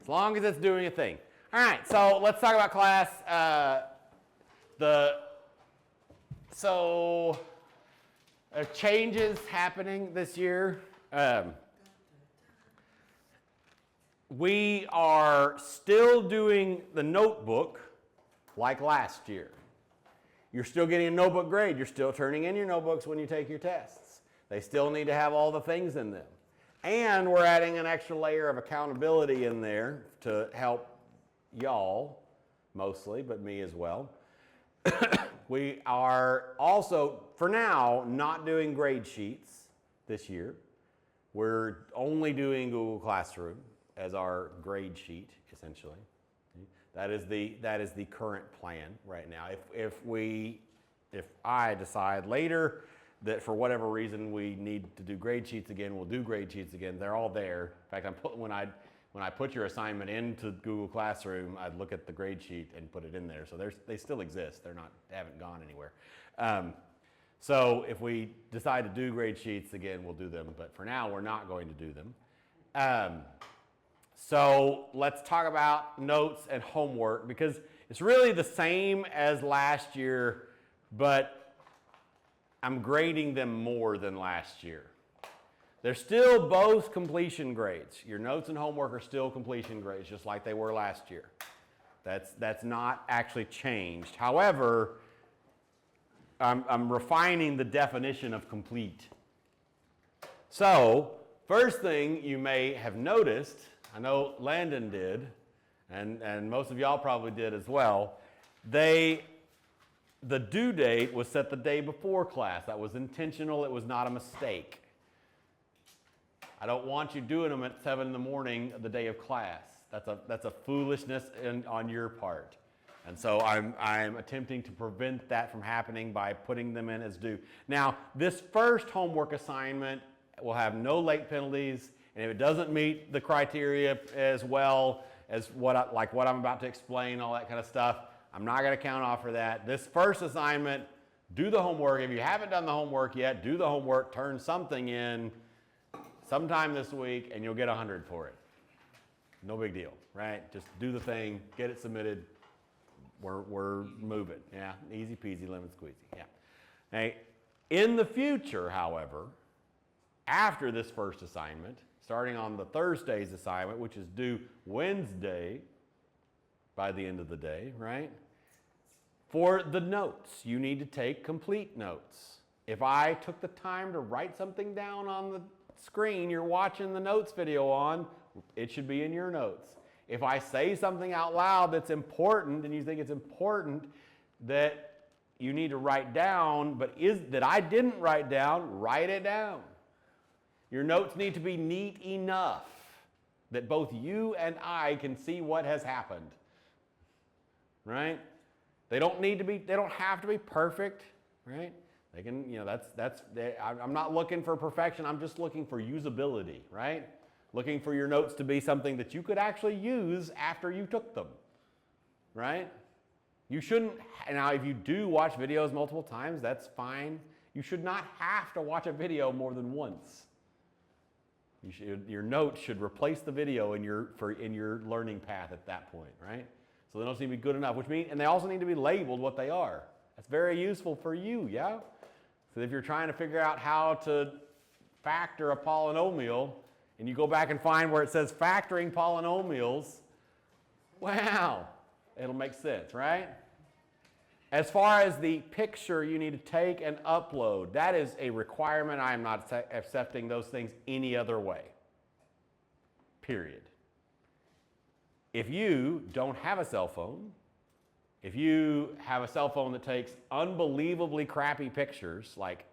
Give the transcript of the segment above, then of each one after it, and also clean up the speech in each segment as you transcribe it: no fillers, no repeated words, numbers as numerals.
As long as it's doing a thing. All right, so let's talk about class. Changes happening this year. We are still doing the notebook like last year. You're still getting a notebook grade. You're still turning in your notebooks when you take your tests. They still need to have all the things in them. And we're adding an extra layer of accountability in there to help y'all, mostly, but me as well. We are also, for now, not doing grade sheets this year. We're only doing Google Classroom as our grade sheet, essentially. That is the current plan right now. If I decide later that for whatever reason we need to do grade sheets again, we'll do grade sheets again. They're all there. In fact, when I put your assignment into Google Classroom, I'd look at the grade sheet and put it in there. So they still exist. They haven't gone anywhere. So if we decide to do grade sheets again, we'll do them. But for now, we're not going to do them. So let's talk about notes and homework, because it's really the same as last year, but I'm grading them more than last year. They're still both completion grades. Your notes and homework are still completion grades, just like they were last year. That's not actually changed. However, I'm refining the definition of complete. So, first thing you may have noticed, I know Landon did, and most of y'all probably did as well, the due date was set the day before class. That was intentional. It was not a mistake. I don't want you doing them at 7 in the morning the day of class. That's a foolishness on your part. And so I'm attempting to prevent that from happening by putting them in as due. Now, this first homework assignment will have no late penalties, and if it doesn't meet the criteria as well as what I'm about to explain, all that kind of stuff, I'm not going to count off for that. This first assignment, do the homework. If you haven't done the homework yet, do the homework, turn something in sometime this week, and you'll get 100 for it. No big deal, right? Just do the thing, get it submitted. We're moving. Yeah, easy peasy, lemon squeezy. Yeah. Hey, in the future, however, after this first assignment, starting on the Thursday's assignment, which is due Wednesday by the end of the day, right? For the notes, you need to take complete notes. If I took the time to write something down on the screen you're watching the notes video on, it should be in your notes. If I say something out loud that's important and you think it's important that you need to write down, but that I didn't write down, write it down. Your notes need to be neat enough that both you and I can see what has happened. Right? They don't have to be perfect, right? They can, I'm not looking for perfection, I'm just looking for usability, right? Looking for your notes to be something that you could actually use after you took them, right? You shouldn't, now if you do watch videos multiple times, that's fine. You should not have to watch a video more than once. Your notes should replace the video in your learning path at that point, right? So they don't seem to be good enough, and they also need to be labeled what they are. That's very useful for you, yeah? So if you're trying to figure out how to factor a polynomial, and you go back and find where it says factoring polynomials, wow, it'll make sense, right? As far as the picture you need to take and upload, that is a requirement. I am not accepting those things any other way, period. If you don't have a cell phone, if you have a cell phone that takes unbelievably crappy pictures, like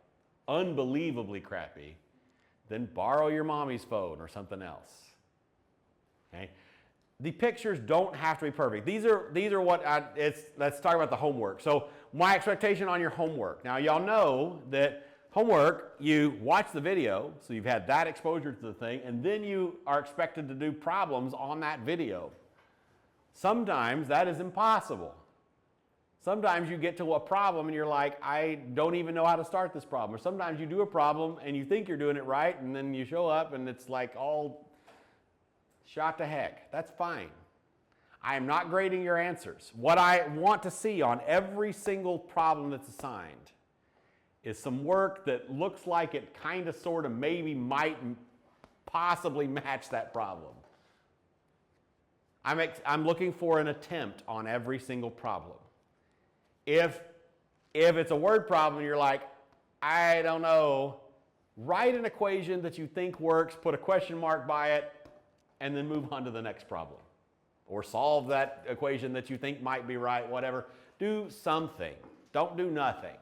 unbelievably crappy, then borrow your mommy's phone or something else. Okay? The pictures don't have to be perfect. These are what let's talk about the homework. So my expectation on your homework. Now y'all know that homework, you watch the video, so you've had that exposure to the thing, and then you are expected to do problems on that video. Sometimes that is impossible. Sometimes you get to a problem and you're like, I don't even know how to start this problem. Or sometimes you do a problem and you think you're doing it right, and then you show up and it's like all shot to heck. That's fine. I am not grading your answers. What I want to see on every single problem that's assigned is some work that looks like it kind of, sort of, maybe, might possibly match that problem. I'm looking for an attempt on every single problem. If it's a word problem, you're like, I don't know, write an equation that you think works, put a question mark by it, and then move on to the next problem. Or solve that equation that you think might be right, whatever. Do something. Don't do nothing.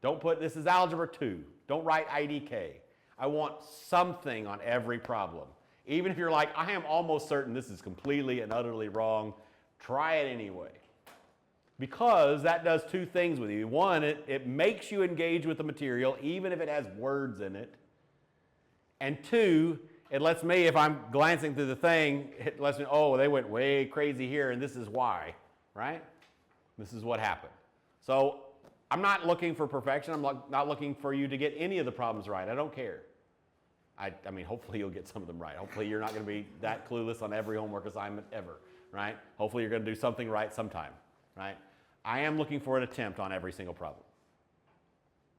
Don't put, this is Algebra 2. Don't write IDK. I want something on every problem. Even if you're like, I am almost certain this is completely and utterly wrong, try it anyway. Because that does two things with you. One, it makes you engage with the material, even if it has words in it. And two, it lets me, if I'm glancing through the thing, it lets me, oh, they went way crazy here, and this is why, right? This is what happened. So I'm not looking for perfection. I'm not looking for you to get any of the problems right. I don't care. I mean, hopefully you'll get some of them right. Hopefully you're not going to be that clueless on every homework assignment ever, right? Hopefully you're going to do something right sometime, right? I am looking for an attempt on every single problem.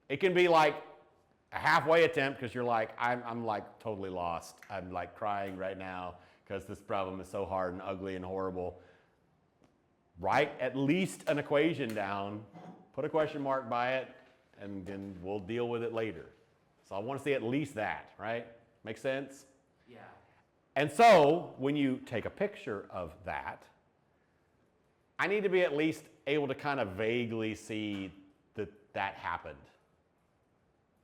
It can be like a halfway attempt because you're like, I'm like totally lost. I'm like crying right now because this problem is so hard and ugly and horrible. Write at least an equation down, put a question mark by it, and then we'll deal with it later. So I want to see at least that, right? Make sense? Yeah. And so when you take a picture of that, I need to be at least able to kind of vaguely see that that happened.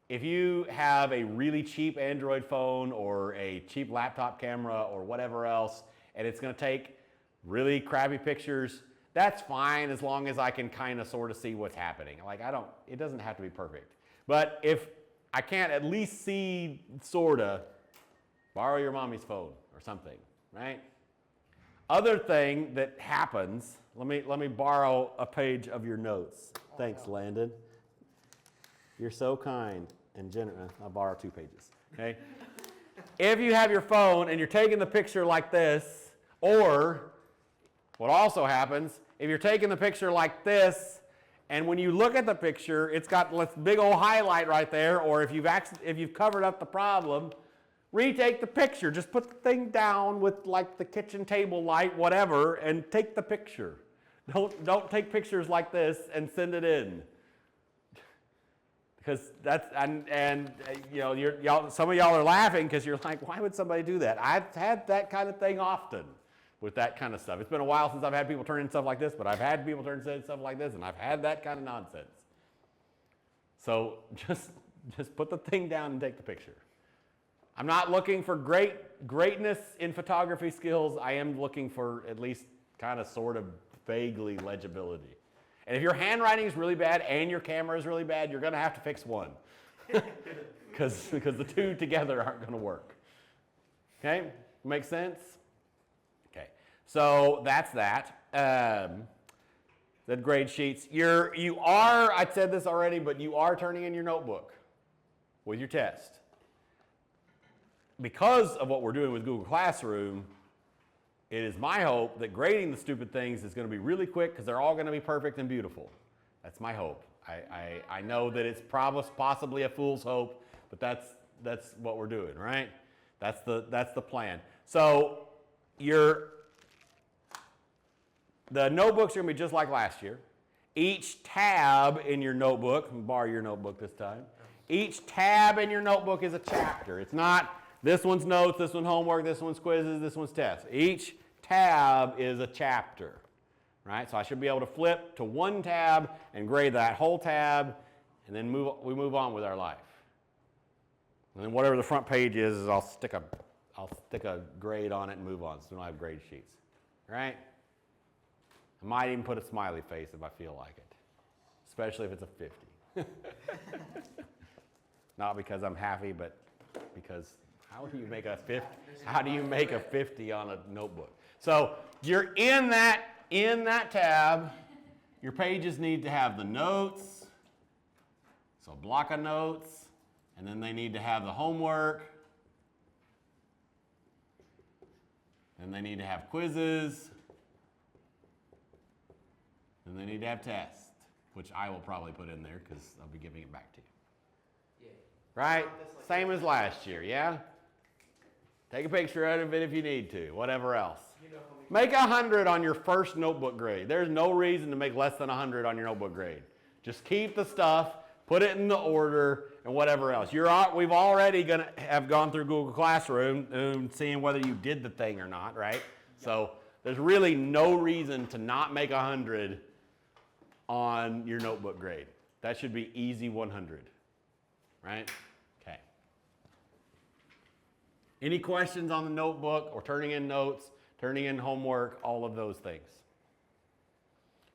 If you have a really cheap Android phone or a cheap laptop camera or whatever else, and it's going to take really crappy pictures, that's fine as long as I can kind of sort of see what's happening. Like it doesn't have to be perfect. But if I can't at least see sort of, borrow your mommy's phone or something, right? Other thing that happens, let me borrow a page of your notes. Thanks, Landon. You're so kind and generous. I'll borrow 2 pages, okay? If you have your phone and you're taking the picture like this, or what also happens, if you're taking the picture like this, and when you look at the picture, it's got this big old highlight right there, or if you've covered up the problem, retake the picture. Just put the thing down with like the kitchen table light, whatever, and take the picture. Don't take pictures like this and send it in. Because that's, and you know, some of y'all are laughing because you're like, why would somebody do that? I've had that kind of thing often with that kind of stuff. It's been a while since I've had people turn in stuff like this, but I've had people turn in stuff like this, and I've had that kind of nonsense. So just put the thing down and take the picture. I'm not looking for greatness in photography skills. I am looking for at least kind of sort of vaguely legibility. And if your handwriting is really bad and your camera is really bad, you're going to have to fix one. Because the two together aren't going to work. Okay? Make sense? Okay. So that's that. The grade sheets. You are, I said this already, but you are turning in your notebook with your test. Because of what we're doing with Google Classroom, it is my hope that grading the stupid things is going to be really quick because they're all going to be perfect and beautiful. That's my hope. I know that it's possibly a fool's hope, but that's what we're doing, right? That's the plan. So the notebooks are going to be just like last year. Each tab in your notebook, borrow your notebook this time. Each tab in your notebook is a chapter. It's not this one's notes, this one's homework, this one's quizzes, this one's tests. Each tab is a chapter, right? So I should be able to flip to one tab and grade that whole tab, and then we move on with our life. And then whatever the front page is I'll stick a grade on it and move on, so we don't have grade sheets, right? I might even put a smiley face if I feel like it, especially if it's a 50. Not because I'm happy, but because how do you make a 50? How do you make a 50 on a notebook? So you're in that tab. Your pages need to have the notes, so a block of notes, and then they need to have the homework. and they need to have quizzes, and they need to have tests, which I will probably put in there because I'll be giving it back to you. Yeah. Right? Same as last year, yeah? Take a picture of it if you need to, whatever else. Make 100 on your first notebook grade. There's no reason to make less than 100 on your notebook grade. Just keep the stuff, put it in the order, and whatever else. We've already have gone through Google Classroom and seeing whether you did the thing or not, right? Yep. So there's really no reason to not make 100 on your notebook grade. That should be easy 100, right? Okay. Any questions on the notebook or turning in notes? Turning in homework, all of those things.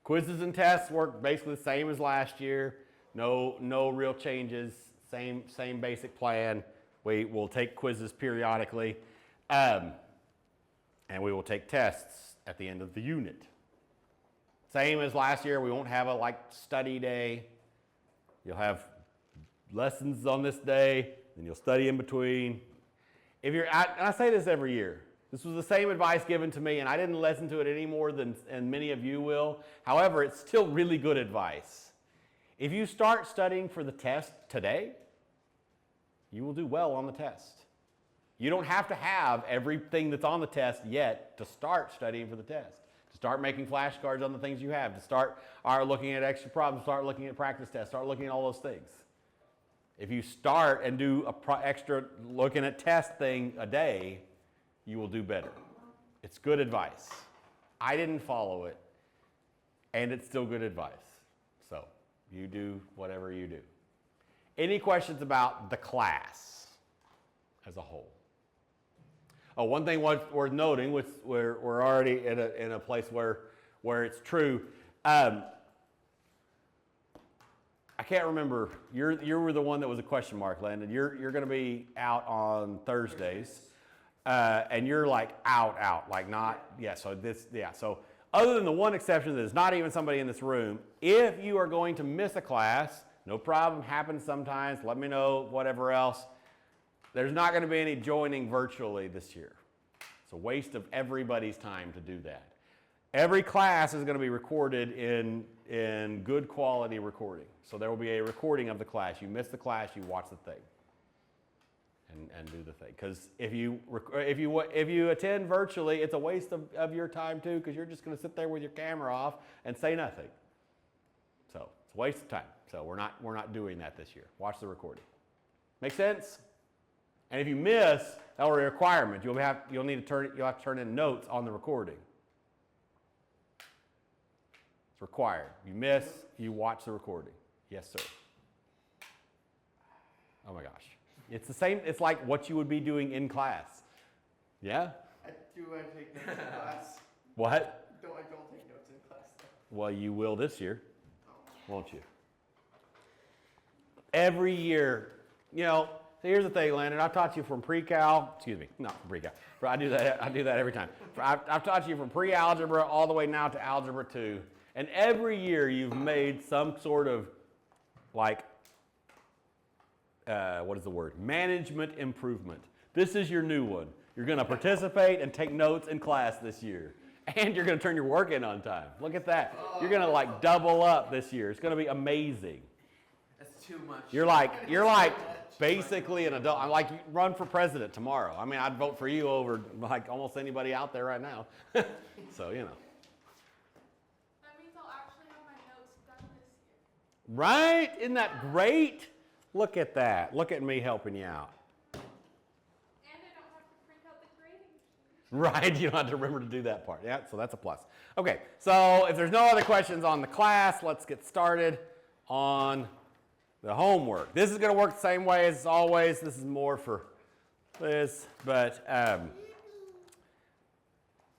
Quizzes and tests work basically the same as last year. No real changes. Same basic plan. We will take quizzes periodically, and we will take tests at the end of the unit. Same as last year. We won't have a study day. You'll have lessons on this day, and you'll study in between. And I say this every year. This was the same advice given to me, and I didn't listen to it any more than many of you will. However, it's still really good advice. If you start studying for the test today, you will do well on the test. You don't have to have everything that's on the test yet to start studying for the test. To start making flashcards on the things you have. To start looking at extra problems, start looking at practice tests, start looking at all those things. If you start and do extra looking at test thing a day, you will do better. It's good advice. I didn't follow it, and it's still good advice. So you do whatever you do. Any questions about the class as a whole? Oh, one thing worth noting, which we're already in a place where it's true. I can't remember. You were the one that was a question mark, Landon. You're going to be out on Thursdays. And you're like out, like not, yeah, so this, yeah. So other than the one exception that is not even somebody in this room, if you are going to miss a class, no problem, happens sometimes, let me know, whatever else. There's not going to be any joining virtually this year. It's a waste of everybody's time to do that. Every class is going to be recorded in good quality recording. So there will be a recording of the class. You miss the class, you watch the thing. And do the thing, because if you attend virtually, it's a waste of your time too, because you're just going to sit there with your camera off and say nothing. So it's a waste of time. So we're not doing that this year. Watch the recording. Make sense? And if you miss, that will be a requirement. You'll have to turn in notes on the recording. It's required. You miss, you watch the recording. Yes, sir. Oh my gosh. It's the same, it's like what you would be doing in class. Yeah? I take notes in class. What? I don't take notes in class though. Well, you will this year, won't you? Every year, so here's the thing, Landon. I've taught you from pre-cal, not from pre-cal. I do that every time. I've taught you from pre-algebra all the way now to algebra 2. And every year you've made some sort of management improvement. This is your new one. You're going to participate and take notes in class this year. And you're going to turn your work in on time. Look at that. You're going to double up this year. It's going to be amazing. That's too much. You're like basically an adult. I'm like, run for president tomorrow. I mean, I'd vote for you over almost anybody out there right now. So, That means I'll actually have my notes done this year. Right? Isn't that great? Look at that. Look at me helping you out. And I don't have to print out the grading sheet. Right, you don't have to remember to do that part. Yeah, so that's a plus. Okay, so if there's no other questions on the class, let's get started on the homework. This is going to work the same way as always. This is more for this, but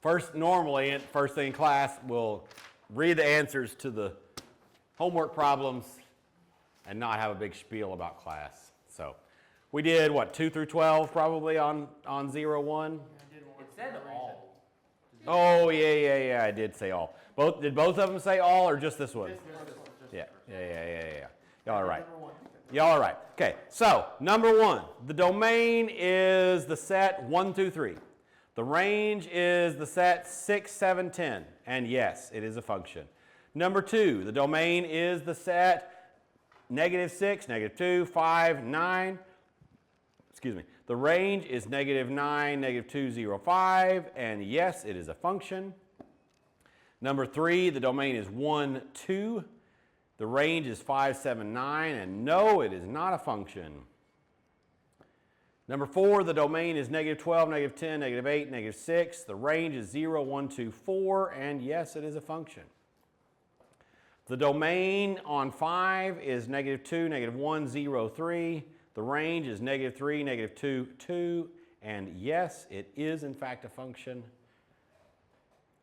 first thing in class, we'll read the answers to the homework problems and not have a big spiel about class. So we did, 2 through 12 probably on 0-1? It said all. Oh, yeah, I did say all. Did both of them say all or just this one? Yeah. Y'all are right. Y'all are right. Okay, so number 1, the domain is the set 1 through 3. The range is the set 6, 7, 10. And yes, it is a function. Number 2, the domain is the set -6, -2, 5, 9. Excuse me. The range is -9, -2, 0, 5. And yes, it is a function. Number 3, the domain is 1, 2. The range is 5, 7, 9. And no, it is not a function. Number 4, the domain is -12, -10, -8, -6. The range is 0, 1, 2, 4. And yes, it is a function. The domain on 5 is -2, -1, 0, 3. The range is -3, -2, 2. And yes, it is in fact a function.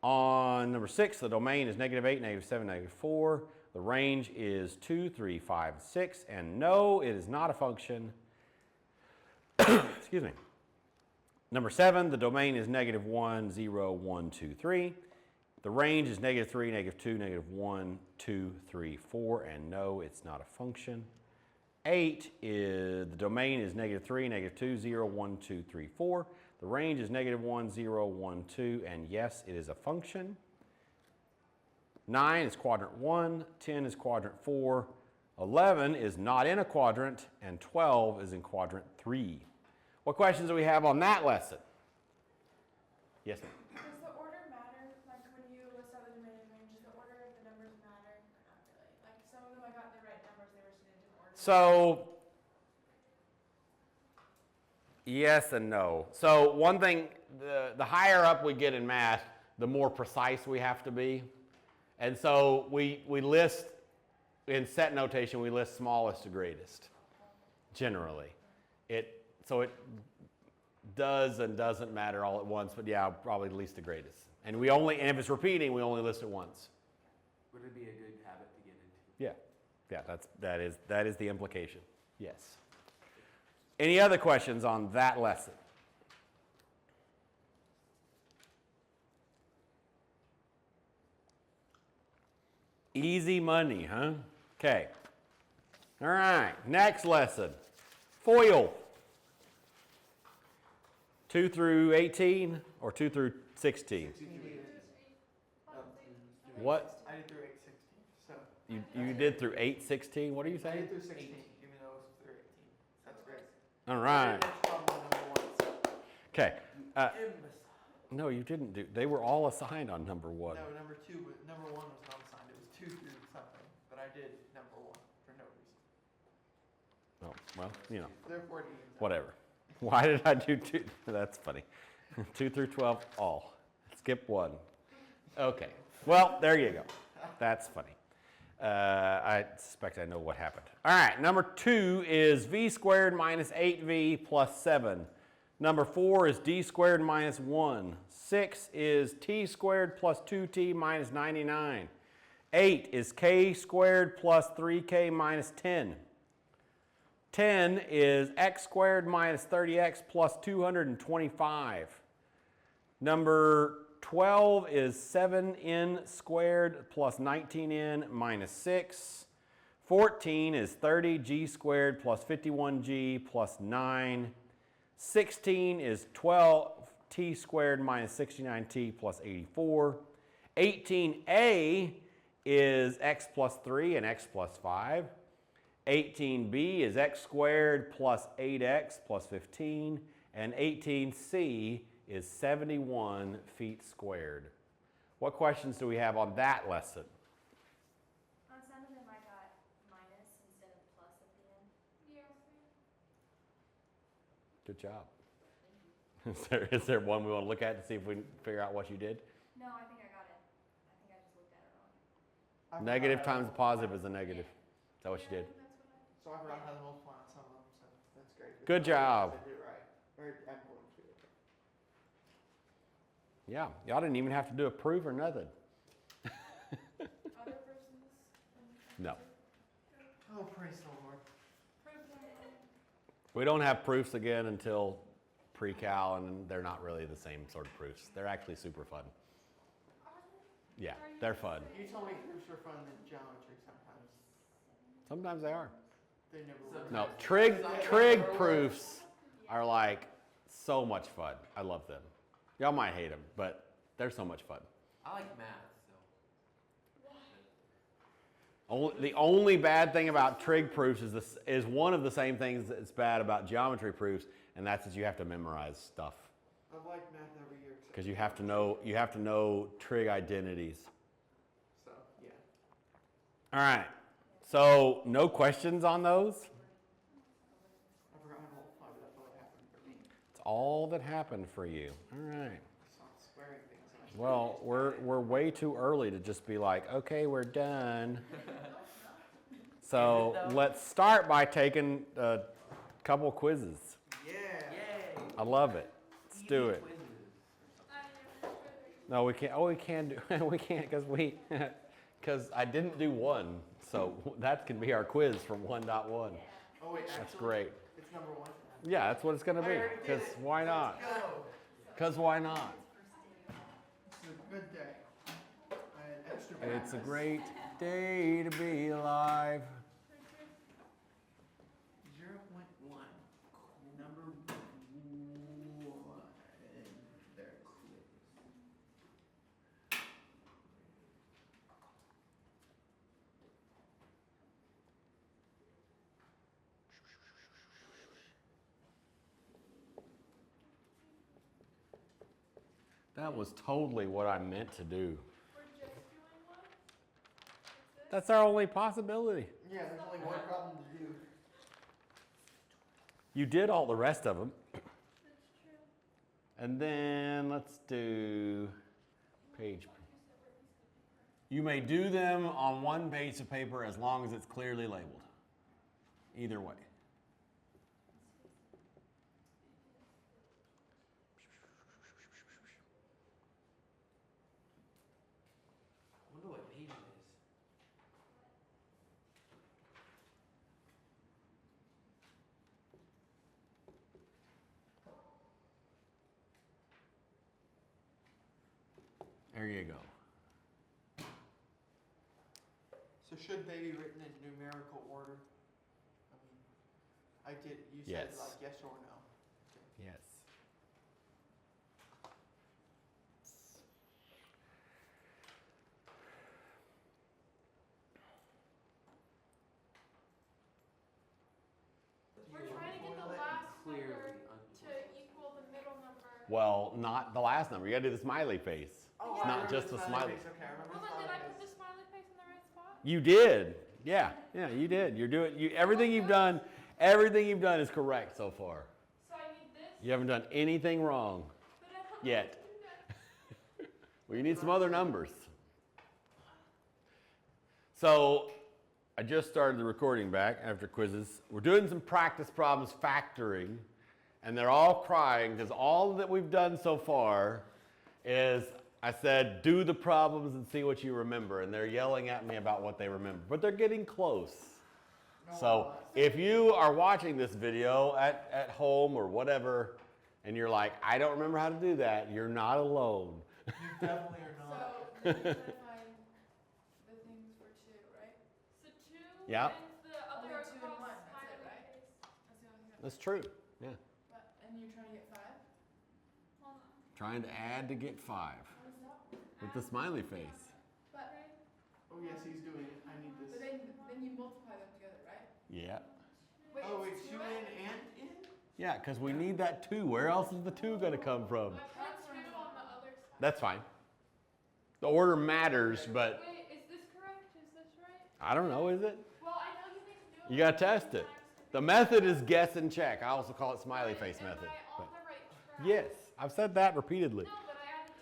On number 6, the domain is -8, -7, -4. The range is 2, 3, 5, 6. And no, it is not a function. Excuse me. Number 7, the domain is -1, 0, 1, 2, 3. The range is -3, -2, -1, 2, 3, 4. And no, it's not a function. 8 is the domain is -3, -2, 0, 1, 2, 3, 4. The range is -1, 0, 1, 2. And yes, it is a function. 9 is quadrant 1. 10 is quadrant 4. 11 is not in a quadrant. And 12 is in quadrant 3. What questions do we have on that lesson? Yes, ma'am. Does the order matter? Like when you list out the domain and range, does the order of the numbers matter? Or not really? Like some of them I got the right numbers, they were just in a different order. So, yes and no. So one thing, the higher up we get in math, the more precise we have to be. And so we list, in set notation, we list smallest to greatest, generally. So it does and doesn't matter all at once, but yeah, probably least to greatest. And if it's repeating, we only list it once. Would it be a good habit to get into? Yeah, that is the implication. Yes. Any other questions on that lesson? Easy money, huh? Okay. All right, next lesson. FOIL. 2 through 18 or 2 through 16? What? I did through 816, so. You did through 8:16? What are you I saying? did through 16, even though it was through 18. That's great. All right. Next problem on number 1, so. Okay. Imbecile. No, you didn't do. They were all assigned on number 1. No, number 2, but number 1 was not assigned. It was 2 through something, but I did number 1 for no reason. Oh, well, you know, Therefore, it evens out. whatever. Why did I do 2? That's funny. 2 through 12, all. Skip 1. Okay. Well, there you go. That's funny. I suspect I know what happened. All right, number 2 is v squared minus 8v plus 7. Number 4 is d squared minus 1. 6 is t squared plus 2t minus 99. 8 is k squared plus 3k minus 10. 10 is x squared minus 30x plus 225. Number 12 is 7n squared plus 19n minus 6. 14 is 30g squared plus 51g plus 9. 16 is 12t squared minus 69t plus 84. 18a is x plus 3 and x plus 5. 18b is x squared plus 8x plus 15. And 18c is 71 feet squared. What questions do we have on that lesson? On some of them I got minus instead of plus at the end. Yes. Good job. Is there one we want to look at to see if we can figure out what you did? No, I think I got it. I think I just looked at it wrong. I forgot Negative how to times a multiply. positive is a negative. Is that what you did? So I forgot how to multiply on some of them, so that's great. Good job. I did it right. Or I'm going to. Yeah, y'all didn't even have to do a proof or nothing. Other persons? No. Oh, praise the Lord. We don't have proofs again until pre-cal, and they're not really the same sort of proofs. They're actually super fun. Yeah, they're fun. You told me proofs were fun in geometry sometimes. Sometimes they are. They never were. No, trig proofs are like so much fun. I love them. Y'all might hate them, but they're so much fun. I like math, so. The only bad thing about trig proofs is one of the same things that's bad about geometry proofs, and that's that you have to memorize stuff. I've liked math every year. Because you have to know trig identities. So, yeah. All right. So no questions on those? I forgot my whole fun, but that's what happened for me. It's all that happened for you. All right. So I'm swearing things. Well, we're way too early to just be like, okay, we're done. So let's start by taking a couple quizzes. Yeah. Yay. I love it. Let's do it. No, we can't. Oh, we can do. We can't because I didn't do one. So that can be our quiz from 1.1. Oh wait, That's actually, great. it's number 1. Yeah, that's what it's going to I be. already did Because it. why not? Let's go. Because why not? It's a good day. I had extra It's a practice. great day to be alive. 0.1. Number 1. There. That was totally what I meant to do. We're just doing one? That's it? That's our only possibility. Yeah, there's only one problem to do. You did all the rest of them. That's true. And then let's do page. You may do them on one piece of paper as long as it's clearly labeled. Either way. I wonder what page it is. There you go. So should they be written in numerical order? I mean, I did. You said Yes. like yes or no. Yes. We're trying to get the last number to equal the middle number. Well, not the last number. You gotta do the smiley face. Oh, It's I not remember just the smiley. face. Okay, I remember Hold the on, did I smiley put the face. smiley face in the right spot? You did. Yeah, you did. You're doing everything you've done is correct so far. So I need this, You haven't done anything wrong but I don't yet. Well, you need some other numbers. So I just started the recording back after quizzes. We're doing some practice problems factoring, and they're all crying because all that we've done so far is I said, do the problems and see what you remember. And they're yelling at me about what they remember, but they're getting close. So if you are watching this video at home or whatever, and you're like, I don't remember how to do that, you're not alone. You definitely are not. So then you're trying to find the things for 2, right? So 2 Yeah. and the other Only are 2 and called 1, that's it, smiley right? face. That's the only thing. That's true. Yeah. And you're trying to get 5? Hold on. Trying to add to get 5 What is that? with the smiley face. But Oh yes, he's doing it. I need this. then you multiply them together, right? Yeah. Oh wait, it's 2 2 in and in? Yeah, because we need that 2. Where else is the 2 going to come from? I put 2 on the other side. That's fine. The order matters, but Wait, is this correct? Is this right? I don't know, is it? Well, I know you make them do it. You got to test it. The method is guess and check. I also call it smiley face Am method. I on But the right track? yes, I've said that repeatedly. No, but I added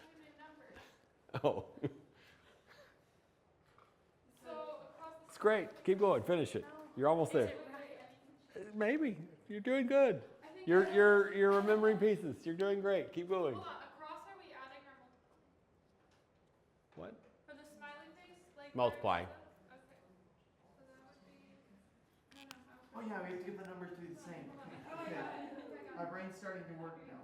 2 new numbers. Oh, So across the it's great. Keep going. Finish it. You're almost there. Maybe. You're doing good. I think You're remembering pieces. You're doing great. Keep going. Hold on, across are we adding or multiplying? What? For the smiley face? Like Multiplying. Okay. So that would be. Oh yeah, we have to get the numbers to be the same. Okay. My brain's starting to work now.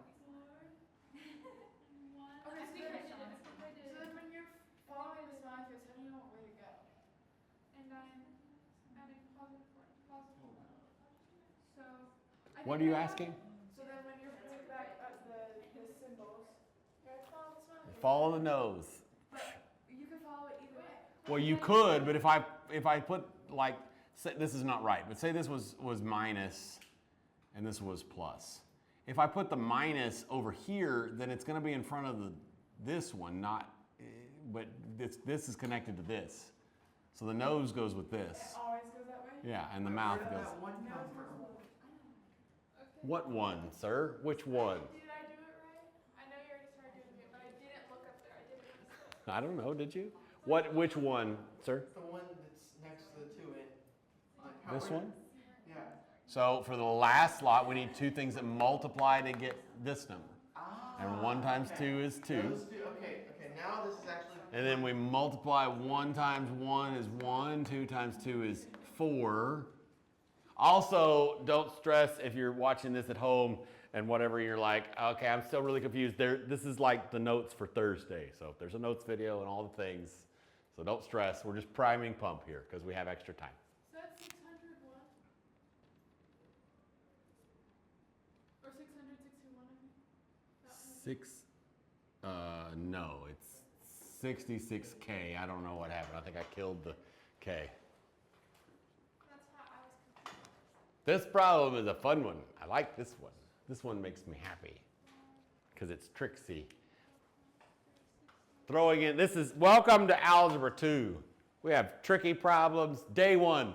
Okay, I think I did it. I think I did So it. then when you're following the smiley face, how do you know what way to go? And I'm adding positive 4 to positive 1. So. I What are think you I have- asking? So then when you're putting back up the symbols, Follow the nose. But you can follow it either way. Well, you could, but if I put like, say, this is not right, but say this was minus and this was plus. If I put the minus over here, then it's going to be in front of this one, not, but this is connected to this. So the nose goes with this. It always goes that way? Yeah, and the Where mouth did goes. that one come from? Okay. What one, sir? Which one? Did I do it right? I know you already started doing it, but I didn't look up there. I did it instead. I don't know, did you? Which one, sir? The one that's next to the 2 in. This one? Yeah. So for the last lot, we need two things that multiply to get this number. Ah. And 1 times 2 is 2. Those two, okay, now this is actually. And then we multiply 1 times 1 is 1, 2 times 2 is 4. Also, don't stress if you're watching this at home and whatever, you're like, okay, I'm still really confused. This is like the notes for Thursday. So there's a notes video and all the things. So don't stress. We're just priming pump here because we have extra time. So that's 601? Or 661, I mean? That one? No, it's 66K. I don't know what happened. I think I killed the K. That's how I was confused. This problem is a fun one. I like this one. This one makes me happy because it's tricksy. Throwing in, welcome to Algebra 2. We have tricky problems, day 1.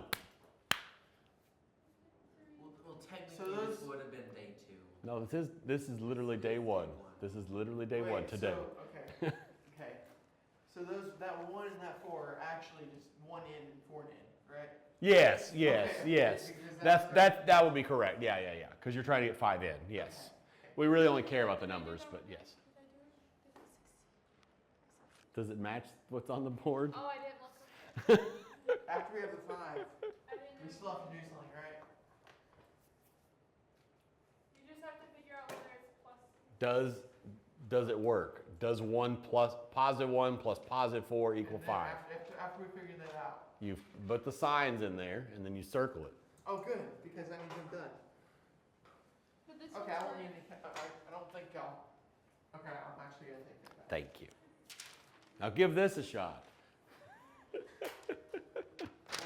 Well, technically, So this those- would have been day 2. No, this is literally day 1. This is literally day 1 Wait, today. So, okay. So that 1 and that 4 are actually just 1 in and 4 in, right? Yes, Okay, yes. because That would be correct. Yeah. Because you're trying to get 5 in. Yes. We really only care about the numbers, but yes. Does it match what's on the board? Oh, I didn't look up there. After we have the 5, I didn't. we still have to do something, right? You just have to figure out whether it's plus. Does it work? Does 1 plus positive 1 plus positive 4 equal And then 5? After we figure that out. You put the signs in there and then you circle it. Oh, good, because that means I'm done. But this Okay, I don't need any. I don't think I'll. Okay, I'm actually gonna take it back. Thank you. Now give this a shot. We're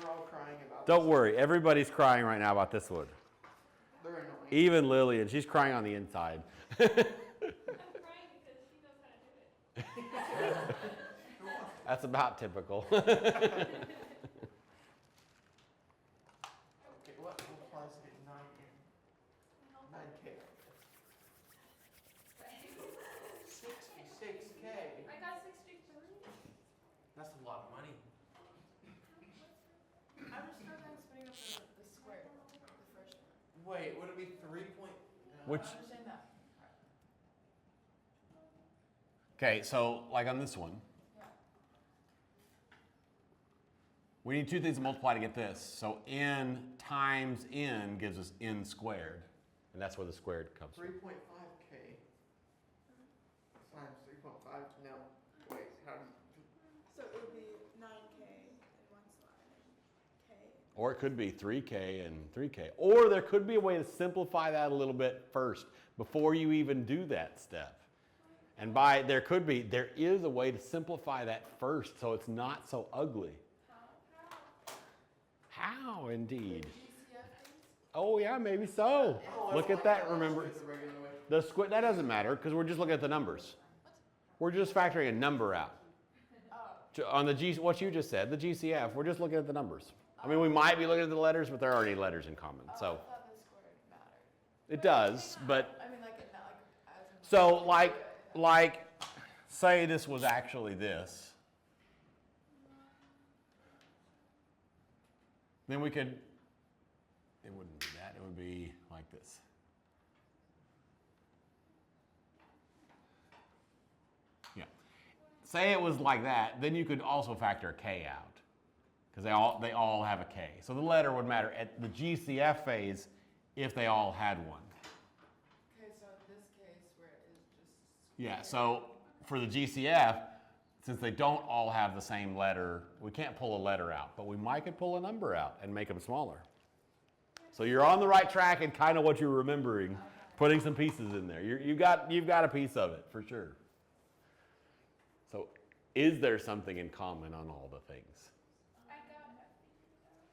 all crying about. Don't worry, everybody's crying right now about this one. They're annoying. Even Lillian, she's crying on the inside. I'm crying because she knows how to do it. That's about typical. Okay, what multiplies to get 9 in? 9K. 66K. I got 63. That's a lot of money. I'm just struggling splitting up the square, the first one. Wait, would it be 3 point? Which, I understand that. okay, so like on this one, Yeah. we need two things to multiply to get this. So n times n gives us n squared. And that's where the squared comes from. 3.5K times 3.5. No, wait, how do you? So it would be 9K in one slide and K. Or it could be 3K and 3K. Or there could be a way to simplify that a little bit first before you even do that step. And there is a way to simplify that first so it's not so ugly. How indeed? GCF things? Oh yeah, maybe so. Look at that, remember. It's the regular way. The square, that doesn't matter because we're just looking at the numbers. We're just factoring a number out. On the what you just said, the GCF, we're just looking at the numbers. I mean, we might be looking at the letters, but there are already letters in common. I So thought the square mattered. it does, but I mean, like, it not like, as in. so like, say this was actually this. Then we could, it wouldn't be that, it would be like this. Yeah. Say it was like that, then you could also factor a K out. Because they all have a K. So the letter would matter at the GCF phase if they all had one. Okay, so in this case where it is just. Yeah, so for the GCF, since they don't all have the same letter, we can't pull a letter out, but we might could pull a number out and make them smaller. So you're on the right track and kind of what you're remembering, putting some pieces in there. You've got a piece of it for sure. Is there something in common on all the things? I got that figured out.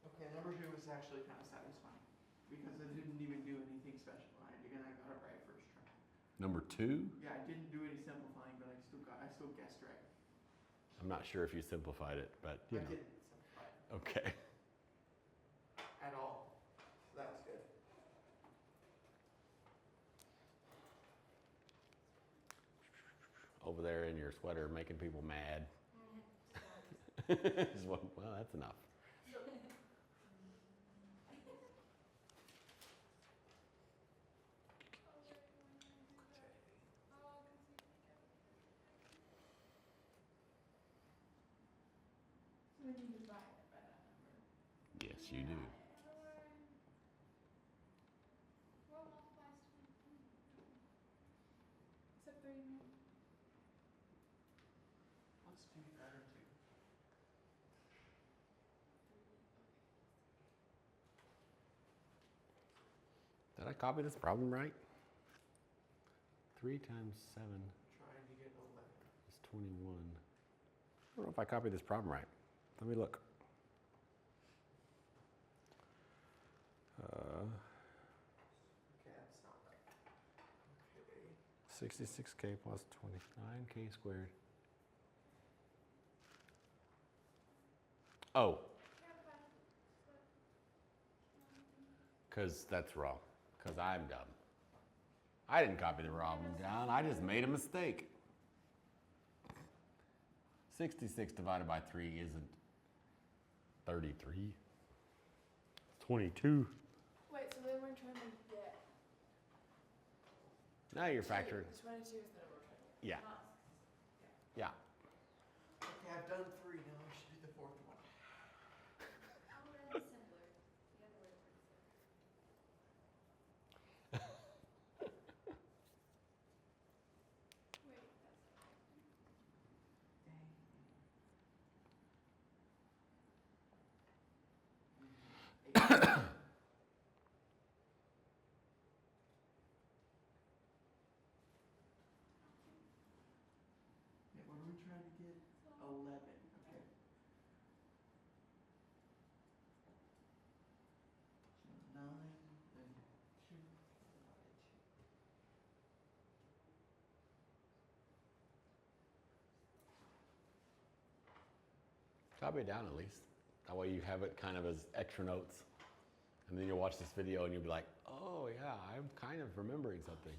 Okay, number 2 was actually kind of satisfying because I didn't even do anything special. And I got it right first try. Number 2? Yeah, I didn't do any simplifying, but I still guessed right. I'm not sure if you simplified it, but you I know. didn't simplify it Okay. at all. So that was good. Over there in your sweater making people mad. Just one- well, that's enough. So then you divide it by that number. Yes, you do. What multiplies 23? Except 39. Let's do better too. Did I copy this problem right? 3 times 7 Trying to get 11. is 21. I don't know if I copied this problem right. Let me look. Okay, that's not right. Okay. 66k plus 29k squared. Oh, because that's wrong. Because I'm dumb. I didn't copy the problem down. I just made a mistake. 66 divided by 3 isn't 33. It's 22. Wait, so then we're trying to get. Now you're factoring. 22 is the number we're trying to get. Yeah. Not Yeah. Okay, I've done 3 now. I should do the 4th one. Oh, that is simpler. The other way works simpler. Wait, that's not right. Yeah, what are we trying to get? 11. Okay. So 9 and 2 divided by 2. Copy it down at least. That way you have it kind of as extra notes. And then you'll watch this video and you'll be like, oh yeah, I'm kind of remembering something.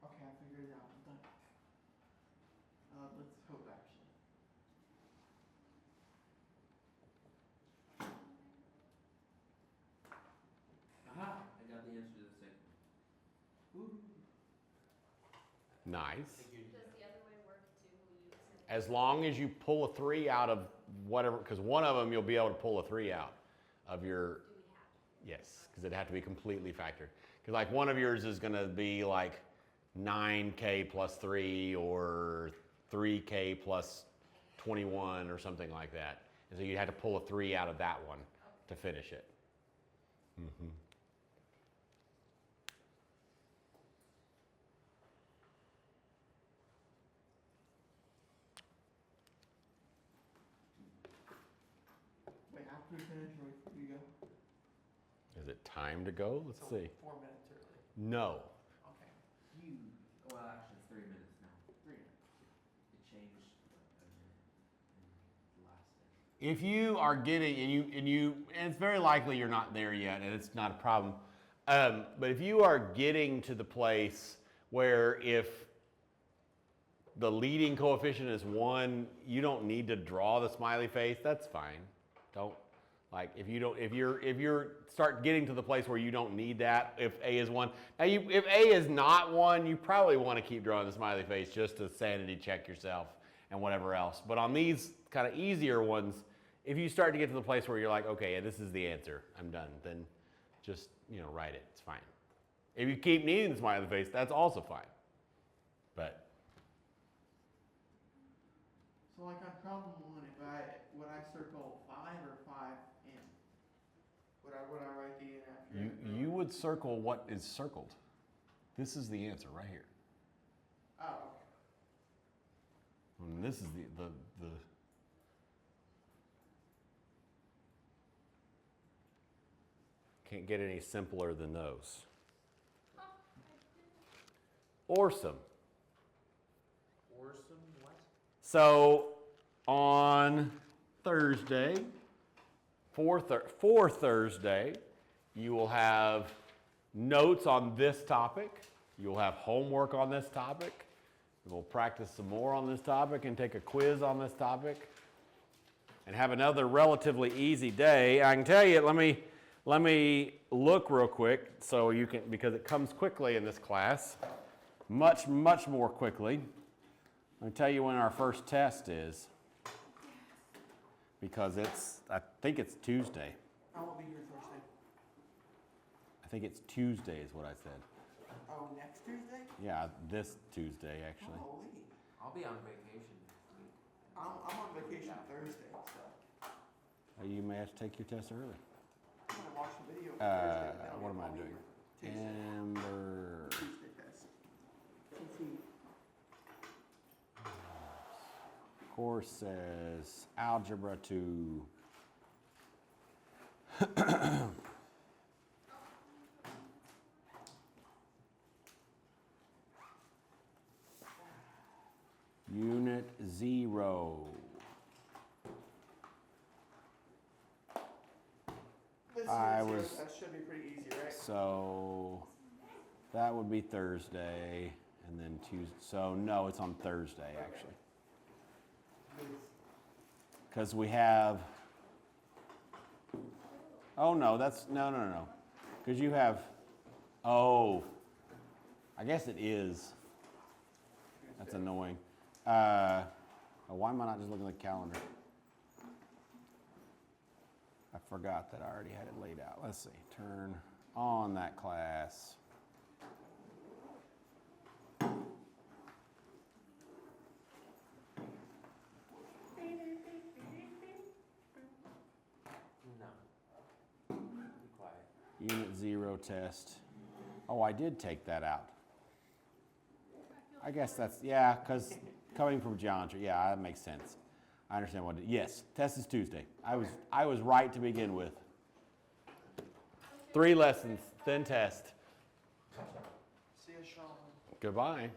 Okay, I figured it out. I'm done. Let's hope actually. Aha! I got the answer to the second one. Woo. Nice. I think you're Does the other way work too? Will you simplify? As long as you pull a 3 out of whatever, because one of them you'll be able to pull a 3 out of your, Do we have to? yes, because it'd have to be completely factored. Because like one of yours is going to be like 9k plus 3 or 3k plus 21 or something like that. And so you'd have to pull a 3 out of that one to finish it. Mm-hmm. Wait, after we finish, or before you go? Is it time to go? Let's So see. 4 minutes early. No. Okay. Well, actually, it's 3 minutes now. 3 minutes. It changed a minute in the last day. If you are getting, and it's very likely you're not there yet, and it's not a problem. But if you are getting to the place where if the leading coefficient is 1, you don't need to draw the smiley face. That's fine. Don't like if you're start getting to the place where you don't need that. If A is 1, now if A is not 1, you probably want to keep drawing the smiley face just to sanity check yourself and whatever else. But on these kind of easier ones, if you start to get to the place where you're like, okay, yeah, this is the answer, I'm done, then just write it. It's fine. If you keep needing the smiley face, that's also fine. But So like on problem 1, if would I circle 5 or 5 in? Would I write the in after? You would circle what is circled. This is the answer right here. Oh, okay. And this is the can't get any simpler than those. Awesome. Orson, what? So on Thursday, for Thursday, you will have notes on this topic. You'll have homework on this topic. We'll practice some more on this topic and take a quiz on this topic and have another relatively easy day. I can tell you, let me look real quick so you can, because it comes quickly in this class, much more quickly. Let me tell you when our first test is, because I think it's Tuesday. I won't be here Thursday. I think it's Tuesday is what I said. Oh, next Tuesday? Yeah, this Tuesday actually. Holy. I'll be on vacation next week. I'm on vacation Thursday, so You may have to take your test early. I'm gonna watch the video Thursday. then I'll What get am I home doing? Tuesday. Amber. Tuesday test. TT. Course says Algebra 2. Unit 0. This I is was- that should be pretty easy, right? So that would be Thursday and then Tuesday. So no, it's on Thursday actually. Because we have, oh no, no. Because you have, I guess it is. That's annoying. Why am I not just looking at the calendar? I forgot that I already had it laid out. Let's see, turn on that class. No. Be quiet. Unit 0 test. Oh, I did take that out. I guess that's, yeah, because coming from geometry, yeah, that makes sense. I understand what it, yes, test is Tuesday. I was right to begin with. 3 lessons, then test. See you, Sean. Goodbye.